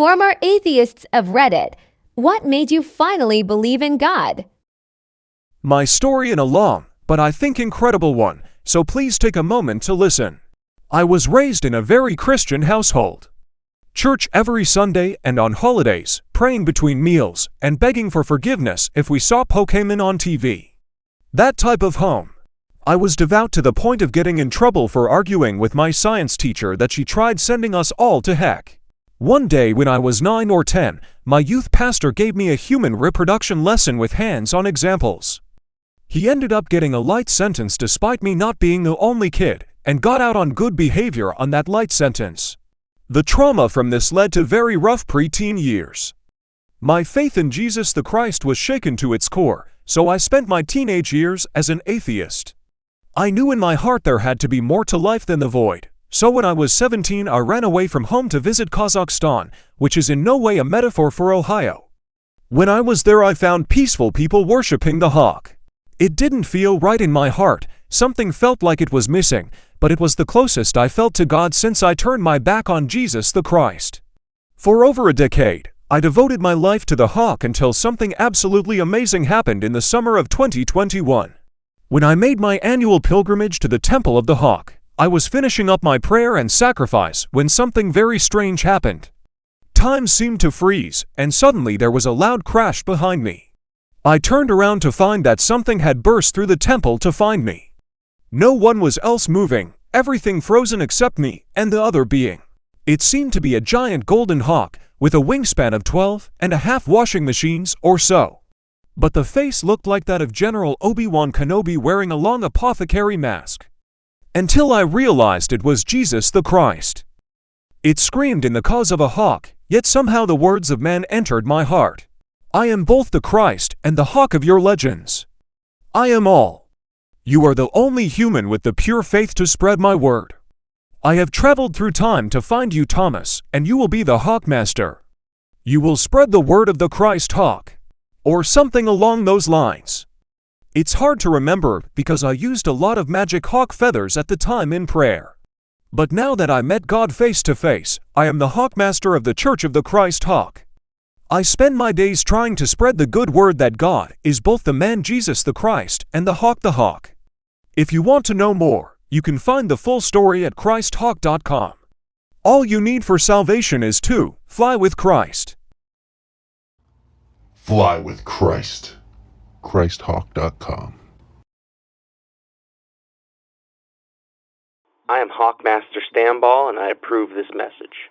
former atheists of Reddit, what made you finally believe in God? My story in a long, but I think incredible one, so please take a moment to listen. I was raised in a very Christian household. Church every Sunday and on holidays, praying between meals, and begging for forgiveness if we saw Pokemon on TV. That type of home. I was devout to the point of getting in trouble for arguing with my science teacher that she tried sending us all to heck. One day when I was 9 or 10, my youth pastor gave me a human reproduction lesson with hands-on examples. He ended up getting a light sentence despite me not being the only kid, and got out on good behavior on that light sentence. The trauma from this led to very rough preteen years. My faith in Jesus the Christ was shaken to its core, so I spent my teenage years as an atheist. I knew in my heart there had to be more to life than the void, so when I was 17 I ran away from home to visit Kazakhstan, which is in no way a metaphor for Ohio. When I was there I found peaceful people worshipping the hawk. It didn't feel right in my heart, something felt like it was missing, but it was the closest I felt to God since I turned my back on Jesus the Christ. For over a decade, I devoted my life to the hawk until something absolutely amazing happened in the summer of 2021. When I made my annual pilgrimage to the Temple of the Hawk, I was finishing up my prayer and sacrifice when something very strange happened. Time seemed to freeze, and suddenly there was a loud crash behind me. I turned around to find that something had burst through the temple to find me. No one was else moving, everything frozen except me and the other being. It seemed to be a giant golden hawk, with a wingspan of 12.5 washing machines or so. But the face looked like that of General Obi-Wan Kenobi wearing a long apothecary mask. Until I realized it was Jesus the Christ. It screamed in the cause of a hawk, yet somehow the words of man entered my heart. I am both the Christ and the hawk of your legends. I am all. You are the only human with the pure faith to spread my word. I have traveled through time to find you, Thomas, and you will be the Hawkmaster. You will spread the word of the Christ hawk. Or something along those lines. It's hard to remember because I used a lot of magic hawk feathers at the time in prayer. But now that I met God face to face, I am the Hawkmaster of the Church of the Christ Hawk. I spend my days trying to spread the good word that God is both the man Jesus the Christ and the hawk. If you want to know more, you can find the full story at ChristHawk.com. All you need for salvation is to fly with Christ. Fly with Christ. ChristHawk.com. I am Hawkmaster Stamball, and I approve this message.